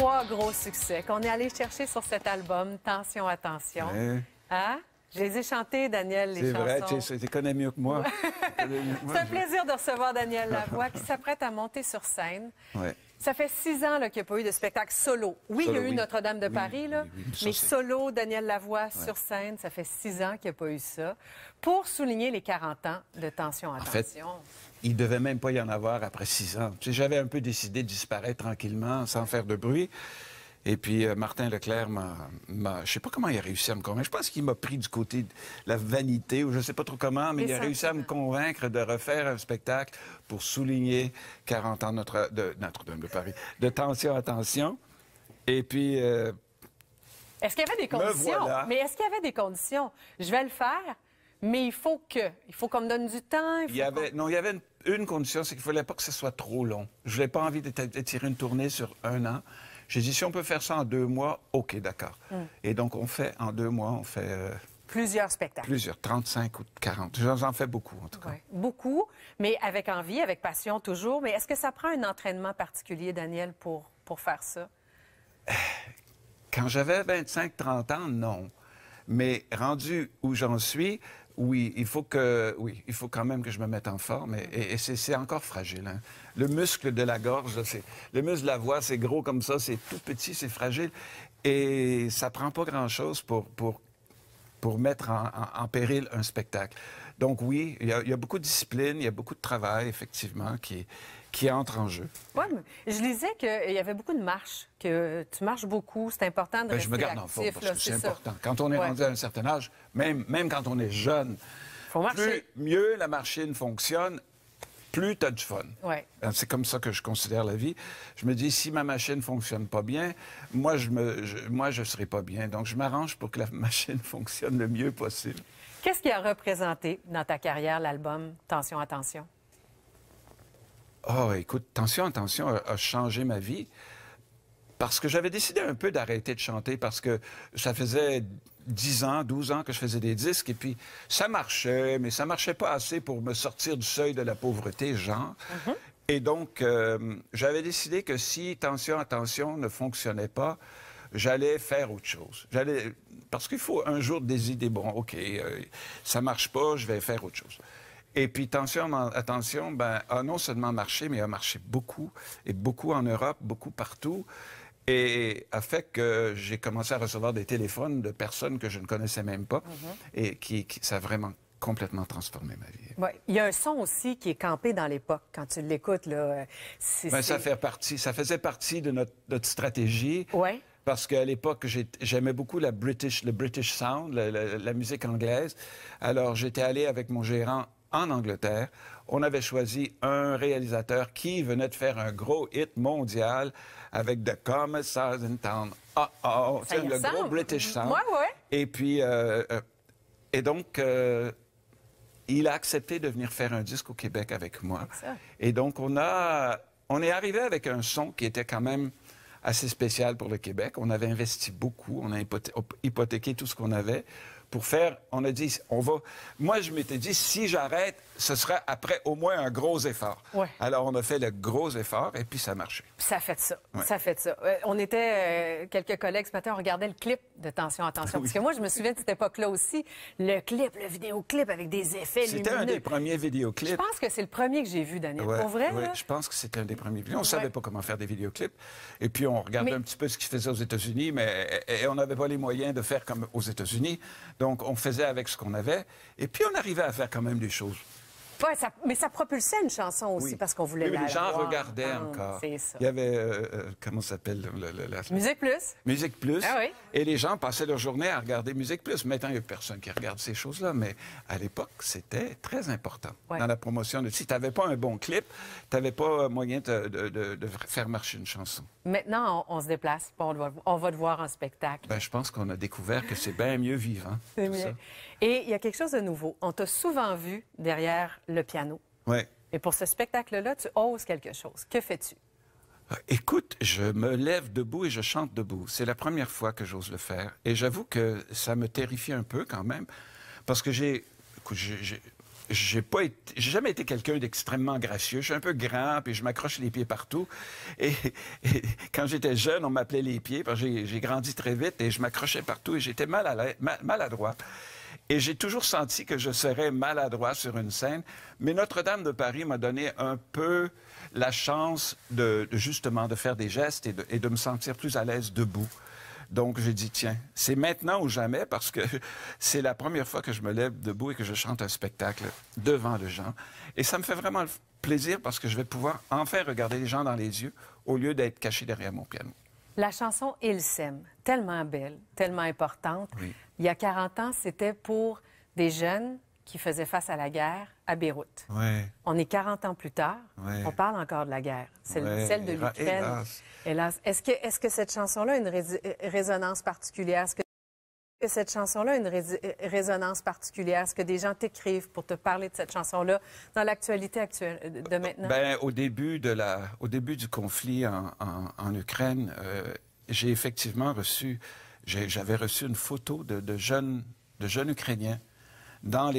3 gros succès qu'on est allé chercher sur cet album, Tension, attention. Ouais. Hein? Je les ai chantés, Daniel, les C'est vrai, chansons. tu connais mieux que moi. C'est un plaisir de recevoir Daniel Lavoie qui s'apprête à monter sur scène. Ouais. Ça fait 6 ans qu'il n'y a pas eu de spectacle solo. Oui, il y a eu Notre-Dame de Paris, là, mais ça, solo, Daniel Lavoie sur scène, ça fait 6 ans qu'il n'y a pas eu ça. Pour souligner les 40 ans de Tension, attention. En fait, il ne devait même pas y en avoir après 6 ans. Tu sais, j'avais un peu décidé de disparaître tranquillement, sans faire de bruit. Et puis, Martin Leclerc je ne sais pas comment il a réussi à me convaincre. Je pense qu'il m'a pris du côté de la vanité, ou je ne sais pas trop comment, mais il a réussi à me convaincre de refaire un spectacle pour souligner 40 ans de Notre-Dame de Paris, de Tension, attention. Et puis... Est-ce qu'il y avait des conditions? Voilà. Mais est-ce qu'il y avait des conditions? Je vais le faire, mais il faut qu'on me donne du temps. Il y avait une condition, c'est qu'il ne fallait pas que ce soit trop long. Je n'avais pas envie d'étirer une tournée sur 1 an. J'ai dit, si on peut faire ça en 2 mois, OK, d'accord. Et donc, en 2 mois, on fait... plusieurs spectacles. Plusieurs, 35 ou 40. J'en fais beaucoup, en tout cas. Ouais, beaucoup, mais avec envie, avec passion toujours. Mais est-ce que ça prend un entraînement particulier, Daniel, pour faire ça? Quand j'avais 25-30 ans, non. Mais rendu où j'en suis, oui, il faut quand même que je me mette en forme. Et c'est encore fragile. Hein. Le muscle de la gorge, le muscle de la voix, c'est gros comme ça, c'est tout petit, c'est fragile. Et ça prend pas grand-chose pour mettre en péril un spectacle. Donc oui, il y a beaucoup de discipline, il y a beaucoup de travail, effectivement, qui entre en jeu. Oui, mais je lisais qu'il y avait beaucoup de marches, que tu marches beaucoup, c'est important de rester je me garde actif, en forme parce que c'est important. Ça. Quand on est rendu à un certain âge, même quand on est jeune, faut marcher. Mieux la machine fonctionne, plus tu as du fun. Ouais. C'est comme ça que je considère la vie. Je me dis, si ma machine ne fonctionne pas bien, moi, je ne serai pas bien. Donc, je m'arrange pour que la machine fonctionne le mieux possible. Qu'est-ce qui a représenté dans ta carrière l'album Tension, attention? Oh, écoute, Tension, attention a changé ma vie parce que j'avais décidé un peu d'arrêter de chanter parce que ça faisait 10 ans, 12 ans que je faisais des disques et puis ça marchait, mais ça marchait pas assez pour me sortir du seuil de la pauvreté, genre. Et donc, j'avais décidé que si Tension, attention ne fonctionnait pas, j'allais faire autre chose. Parce qu'il faut un jour décider, bon, OK, ça marche pas, je vais faire autre chose. Et puis, Tension, attention, a non seulement marché, mais a marché beaucoup, et beaucoup en Europe, beaucoup partout, et a fait que j'ai commencé à recevoir des téléphones de personnes que je ne connaissais même pas, et ça a vraiment complètement transformé ma vie. Ouais. Il y a un son aussi qui est campé dans l'époque, quand tu l'écoutes, là. Ça faisait partie de notre stratégie. Ouais. Parce qu'à l'époque, j'aimais beaucoup le British Sound, la musique anglaise. Alors, j'étais allé avec mon gérant en Angleterre. On avait choisi un réalisateur qui venait de faire un gros hit mondial avec The Commissars in Town. Le gros British Sound. Ouais. Et puis, et donc, il a accepté de venir faire un disque au Québec avec moi. Et donc, on est arrivé avec un son qui était quand même assez spécial pour le Québec. On avait investi beaucoup, on a hypothéqué tout ce qu'on avait pour faire, on a dit, moi, je m'étais dit, si j'arrête, ce sera après au moins un gros effort. Ouais. Alors, on a fait le gros effort et puis ça a marché. Ça a fait ça. Ouais. Ça a fait ça. On était quelques collègues ce matin, on regardait le clip de Tension, attention. Oui. Parce que moi, je me souviens de cette époque-là aussi. Le vidéoclip avec des effets lumineux. C'était un des premiers vidéoclips. Je pense que c'est le premier que j'ai vu, Daniel. Ouais, pour vrai, ouais, là? je pense que c'était un des premiers. On ne savait pas comment faire des vidéoclips. Et puis, on regardait un petit peu ce qu'ils faisaient aux États-Unis, mais on n'avait pas les moyens de faire comme aux États-Unis. Donc, on faisait avec ce qu'on avait. Et puis, on arrivait à faire quand même des choses. Ouais, mais ça propulsait une chanson aussi parce qu'on voulait les gens voir, regardaient encore. C'est ça. Il y avait, comment ça s'appelle? Musique Plus. Musique Plus. Ah oui. Et les gens passaient leur journée à regarder Musique Plus. Maintenant, il n'y a personne qui regarde ces choses-là. Mais à l'époque, c'était très important dans la promotion. Si tu n'avais pas un bon clip, tu n'avais pas moyen de faire marcher une chanson. Maintenant, on se déplace. On va te voir en spectacle. Je pense qu'on a découvert que c'est bien mieux vivant. C'est mieux. Ça. Et il y a quelque chose de nouveau. On t'a souvent vu derrière le piano. Oui. Et pour ce spectacle-là, tu oses quelque chose. Que fais-tu? Écoute, je me lève debout et je chante debout. C'est la première fois que j'ose le faire. Et j'avoue que ça me terrifie un peu quand même. Parce que j'ai jamais été quelqu'un d'extrêmement gracieux. Je suis un peu grand, puis je m'accroche les pieds partout. Et quand j'étais jeune, on m'appelait les pieds, parce que j'ai grandi très vite et je m'accrochais partout et j'étais maladroit. Et j'ai toujours senti que je serais maladroit sur une scène. Mais Notre-Dame de Paris m'a donné un peu la chance justement de faire des gestes et de me sentir plus à l'aise debout. Donc, j'ai dit, tiens, c'est maintenant ou jamais, parce que c'est la première fois que je me lève debout et que je chante un spectacle devant les gens. Et ça me fait vraiment plaisir parce que je vais pouvoir enfin regarder les gens dans les yeux au lieu d'être caché derrière mon piano. La chanson « Il s'aime », tellement belle, tellement importante. Oui. Il y a 40 ans, c'était pour des jeunes qui faisaient face à la guerre à Beyrouth. Oui. On est 40 ans plus tard, on parle encore de la guerre, celle de l'Ukraine. Hélas. Est-ce que cette chanson-là a une résonance particulière? Est-ce que cette chanson-là a une résonance particulière? Est-ce que des gens t'écrivent pour te parler de cette chanson-là dans l'actualité actuelle de maintenant? Bien, au début du conflit en Ukraine, j'ai effectivement j'avais reçu une photo de jeunes Ukrainiens dans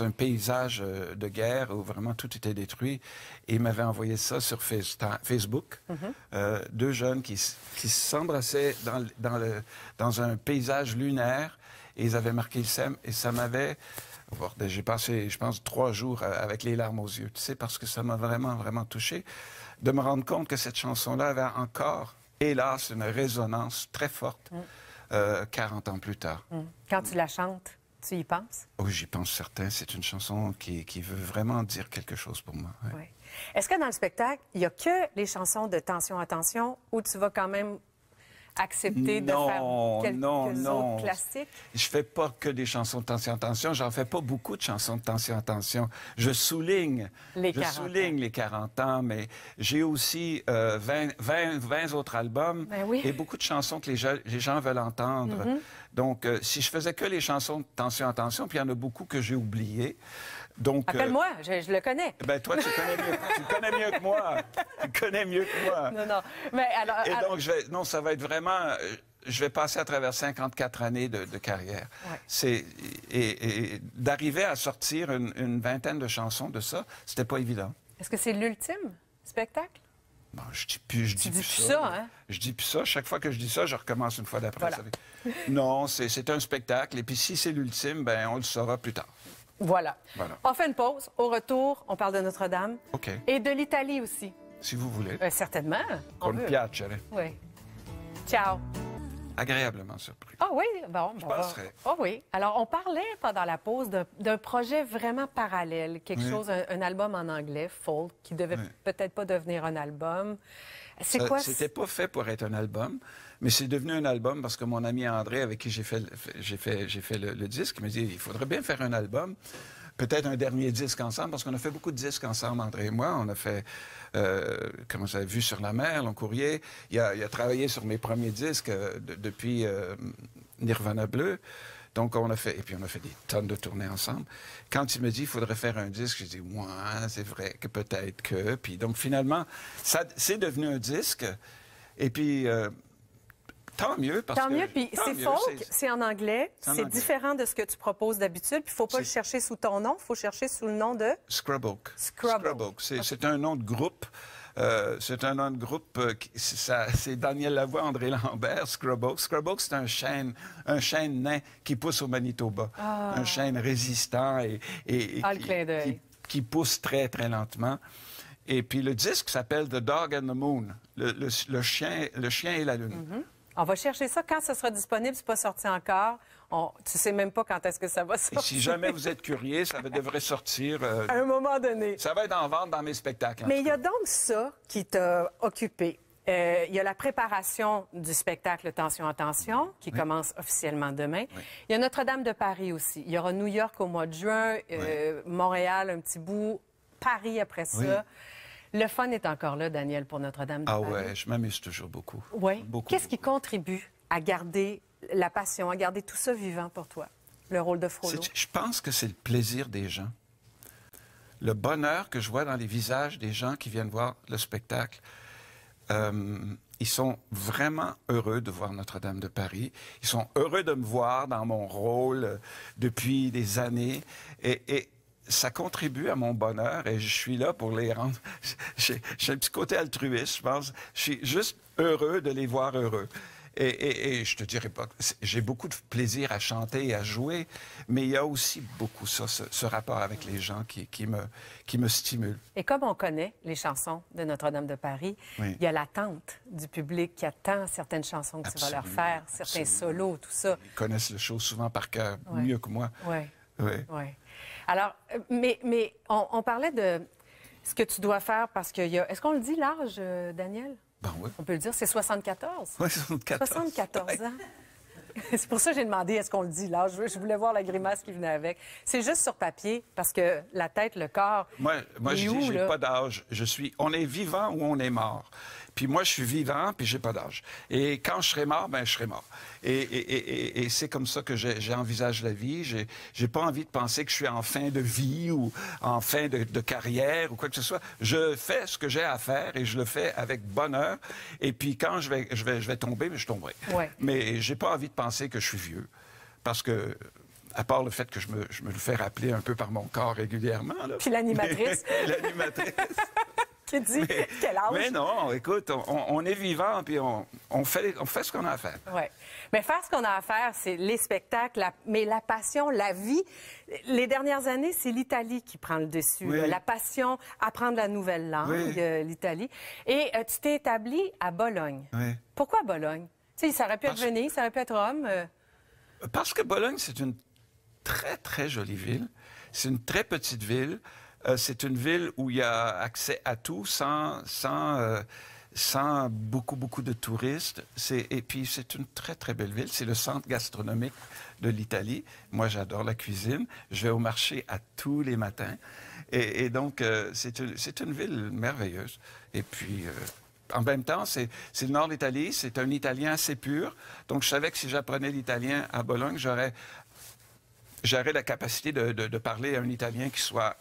un paysage de guerre où vraiment tout était détruit. Et ils m'avaient envoyé ça sur Facebook. Deux jeunes qui s'embrassaient dans un paysage lunaire. Et ils avaient marqué le SEM. Et ça m'avait... J'ai passé, je pense, 3 jours avec les larmes aux yeux. Tu sais, parce que ça m'a vraiment, vraiment touché de me rendre compte que cette chanson-là avait encore, hélas, une résonance très forte 40 ans plus tard. Quand tu la chantes, tu y penses? Oui, j'y pense certain. C'est une chanson qui veut vraiment dire quelque chose pour moi. Ouais. Oui. Est-ce que dans le spectacle, il n'y a que les chansons de Tension, Attention, ou tu vas quand même accepter de faire quelques autres classiques? Je fais pas que des chansons de Tension, Attention. J'en fais pas beaucoup de chansons de Tension, Attention. Je souligne les 40 ans, mais j'ai aussi 20 autres albums et beaucoup de chansons que les gens veulent entendre. Donc, si je faisais que les chansons de Tension, Attention, puis il y en a beaucoup que j'ai oubliées. Appelle-moi, je le connais. Ben toi, tu connais mieux que moi. Tu connais mieux que moi. Non. Mais alors, donc, ça va être vraiment... Je vais passer à travers 54 années de carrière. Ouais. Et d'arriver à sortir une vingtaine de chansons de ça, c'était pas évident. Est-ce que c'est l'ultime spectacle? Bon, je dis plus ça. Hein? Je dis plus ça. Chaque fois que je dis ça, je recommence une fois d'après. Voilà. Non, c'est un spectacle. Et puis si c'est l'ultime, ben on le saura plus tard. Voilà. On fait une pause. Au retour, on parle de Notre-Dame. OK. Et de l'Italie aussi. Si vous voulez. Certainement. Con piacere. Oui. Ciao. Agréablement surpris. Ah oui? Bon. Je passerai. Ah oui. Alors, on parlait pendant la pause d'un projet vraiment parallèle. Quelque chose, un album en anglais, folk, qui devait peut-être pas devenir un album. C'est quoi? C'était pas fait pour être un album, mais c'est devenu un album parce que mon ami André, avec qui j'ai fait le disque, m'a dit il faudrait bien faire un album, peut-être un dernier disque ensemble, parce qu'on a fait beaucoup de disques ensemble, André et moi. On a fait, comment ça, Vue sur la mer, Long Courrier. Il a travaillé sur mes premiers disques depuis Nirvana Bleu. Donc, on a fait des tonnes de tournées ensemble. Quand il me dit qu'il faudrait faire un disque, j'ai dit, ouais, c'est vrai que peut-être que. Puis donc, finalement, c'est devenu un disque. Et puis, tant mieux. Tant mieux. Puis c'est folk, c'est en anglais. C'est différent de ce que tu proposes d'habitude. Puis il ne faut pas le chercher sous ton nom. Il faut chercher sous le nom de... Scrub Oak. C'est un nom de groupe. C'est un nom de groupe, c'est Daniel Lavoie, André Lambert, Scrub Oak. Scrub Oak, c'est un chêne nain qui pousse au Manitoba. Un chêne résistant et qui pousse très, très lentement. Et puis le disque s'appelle The Dog and the Moon, le chien et la lune. On va chercher ça quand ce sera disponible. C'est pas sorti encore. Tu sais même pas quand est-ce que ça va sortir. Et si jamais vous êtes curieux, ça devrait sortir... à un moment donné. Ça va être en vente dans mes spectacles. Mais il y a donc ça qui t'a occupé. Il y a la préparation du spectacle Tension, Attention, qui commence officiellement demain. Il y a Notre-Dame de Paris aussi. Il y aura New York au mois de juin, Montréal un petit bout, Paris après ça. Le fun est encore là, Daniel, pour Notre-Dame de Paris. Ah ouais, je m'amuse toujours beaucoup. Oui. Qu'est-ce qui contribue à garder la passion, à garder tout ça vivant pour toi, le rôle de Frollo? Je pense que c'est le plaisir des gens. Le bonheur que je vois dans les visages des gens qui viennent voir le spectacle. ils sont vraiment heureux de voir Notre-Dame de Paris. Ils sont heureux de me voir dans mon rôle depuis des années. Et ça contribue à mon bonheur et je suis là pour les rendre. J'ai un petit côté altruiste, je pense. Je suis juste heureux de les voir heureux. Et je te dirais pas, j'ai beaucoup de plaisir à chanter et à jouer, mais il y a aussi beaucoup ça, ce rapport avec les gens qui me stimule. Et comme on connaît les chansons de Notre-Dame de Paris, Oui. il y a l'attente du public qui attend certaines chansons que tu vas leur faire, certains absolument. solos, tout ça. Ils connaissent le show souvent par cœur, Ouais. mieux que moi. Oui. Oui. Ouais. Alors, mais on parlait de ce que tu dois faire parce qu'il y a... Est-ce qu'on le dit, l'âge, Daniel? Ben oui. On peut le dire, c'est 74. Oui, 74. 74 ans. C'est pour ça que j'ai demandé est-ce qu'on le dit là. Je voulais voir la grimace qui venait avec. C'est juste sur papier parce que la tête, le corps. Moi il est je où, dis, j'ai là? pas d'âge. On est vivant ou on est mort. Puis moi, je suis vivant, puis j'ai pas d'âge. Et quand je serai mort, ben je serai mort. Et c'est comme ça que j'envisage la vie. J'ai pas envie de penser que je suis en fin de vie ou en fin de carrière ou quoi que ce soit. Je fais ce que j'ai à faire et je le fais avec bonheur. Et puis quand je vais tomber, mais je tomberai. Ouais. Mais j'ai pas envie de penser que je suis vieux. Parce que, à part le fait que je me le fais rappeler un peu par mon corps régulièrement. Là. Puis l'animatrice. L'animatrice. Qui dit quel âge? Mais non, écoute, on est vivant, puis on fait ce qu'on a à faire. Oui. Mais faire ce qu'on a à faire, c'est les spectacles, mais la passion, la vie. Les dernières années, c'est l'Italie qui prend le dessus. Oui. Là. La passion, apprendre la nouvelle langue, Oui. l'Italie. Et tu t'es établi à Bologne. Oui. Pourquoi Bologne? Tu sais, ça aurait pu être Venise, ça aurait pu être Rome. Parce que Bologne, c'est une très, très jolie ville. C'est une très petite ville. C'est une ville où il y a accès à tout sans beaucoup de touristes. Et puis, c'est une très, très belle ville. C'est le centre gastronomique de l'Italie. Moi, j'adore la cuisine. Je vais au marché à tous les matins. Et donc, c'est une ville merveilleuse. Et puis... en même temps, c'est le nord de l'Italie, c'est un italien assez pur. Donc, je savais que si j'apprenais l'italien à Bologne, j'aurais la capacité de parler un italien qui soit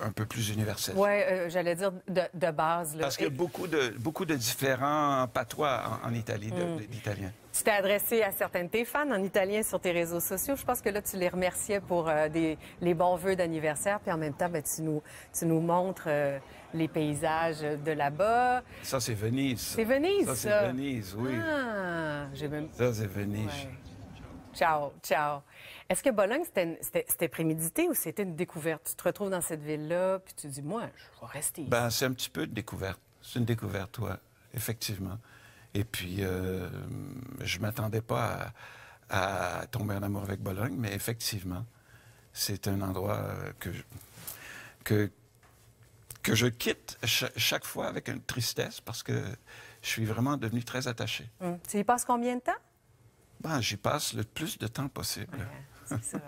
un peu plus universel. Oui, j'allais dire de base. Là. Parce qu'il y a beaucoup de différents patois en Italie, d'italien. Tu t'es adressé à certains de tes fans en italien sur tes réseaux sociaux. Je pense que là, tu les remerciais pour les bons vœux d'anniversaire. Puis en même temps, ben, tu nous montres les paysages de là-bas. Ça, c'est Venise. C'est Venise, ça? Ça, c'est Venise, oui. Ah, j'ai même... Ça, c'est Venise. Ouais. Ciao, ciao. Est-ce que Bologne, c'était prémédité ou c'était une découverte? Tu te retrouves dans cette ville-là, puis tu dis, moi, je vais rester ici. Ben, c'est un petit peu de découverte. C'est une découverte, oui, effectivement. Et puis, je ne m'attendais pas à tomber en amour avec Bologne, mais effectivement, c'est un endroit que je quitte chaque fois avec une tristesse parce que je suis vraiment devenu très attaché. Tu y passes combien de temps? Ben, j'y passe le plus de temps possible. Ouais, c'est ça.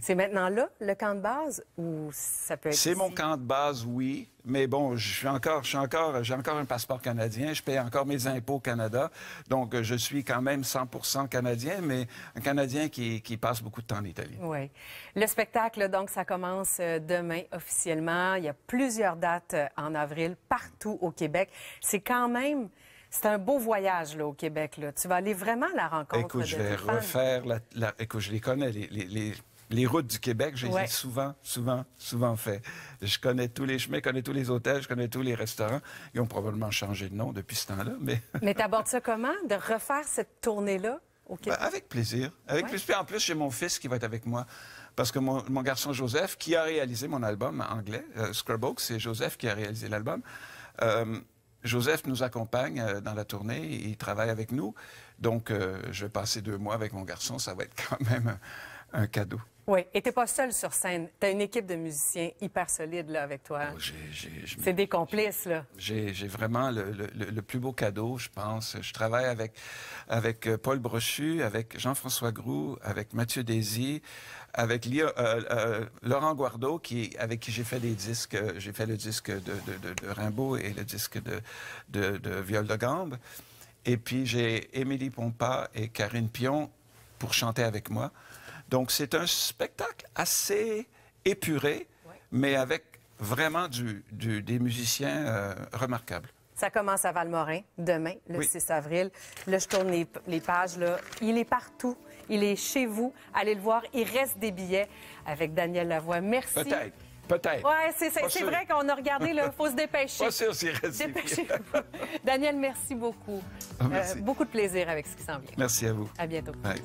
C'est maintenant là, le camp de base, ou ça peut être C'est ici? mon camp de base, oui. Mais bon, j'ai encore un passeport canadien. Je paye encore mes impôts au Canada. Donc, je suis quand même 100% canadien, mais un Canadien qui passe beaucoup de temps en Italie. Oui. Le spectacle, donc, ça commence demain officiellement. Il y a plusieurs dates en avril partout au Québec. C'est quand même... C'est un beau voyage là, au Québec. Là. Tu vas aller vraiment à la rencontre Écoute, de je vais tes fans. refaire Écoute, je les connais, les routes du Québec. Je les ai souvent fait. Je connais tous les chemins, je connais tous les hôtels, je connais tous les restaurants. Ils ont probablement changé de nom depuis ce temps-là, mais... Mais tu abordes ça comment, de refaire cette tournée-là au Québec? Ben, avec plaisir. Avec plaisir. Puis en plus, j'ai mon fils qui va être avec moi. Parce que mon garçon Joseph, qui a réalisé mon album en anglais, Scrub Oak, c'est Joseph qui a réalisé l'album. Joseph nous accompagne dans la tournée, il travaille avec nous. Donc, je vais passer 2 mois avec mon garçon, ça va être quand même un cadeau. Oui, et tu n'es pas seul sur scène. Tu as une équipe de musiciens hyper solide là, avec toi. Oh, c'est des complices, là. J'ai vraiment le plus beau cadeau, je pense. Je travaille avec Paul Brochu, avec Jean-François Groux, avec Mathieu Désy, avec Laurent Guardo, avec qui j'ai fait des disques. J'ai fait le disque de Rimbaud et le disque de Viol de Gambe. Et puis j'ai Émilie Pompa et Karine Pion pour chanter avec moi. Donc, c'est un spectacle assez épuré, mais avec vraiment des musiciens remarquables. Ça commence à Valmorin, demain, le 6 avril. Là, je tourne les pages. Là. Il est partout. Il est chez vous. Allez le voir. Il reste des billets avec Daniel Lavoie. Merci. Peut-être. Peut-être. Oui, c'est vrai qu'on a regardé. Il faut se dépêcher. Pas sûr s'il reste des billets. Dépêchez-vous. Daniel, merci beaucoup. Merci. Beaucoup de plaisir avec ce qui s'en vient. Merci à vous. À bientôt. Ouais.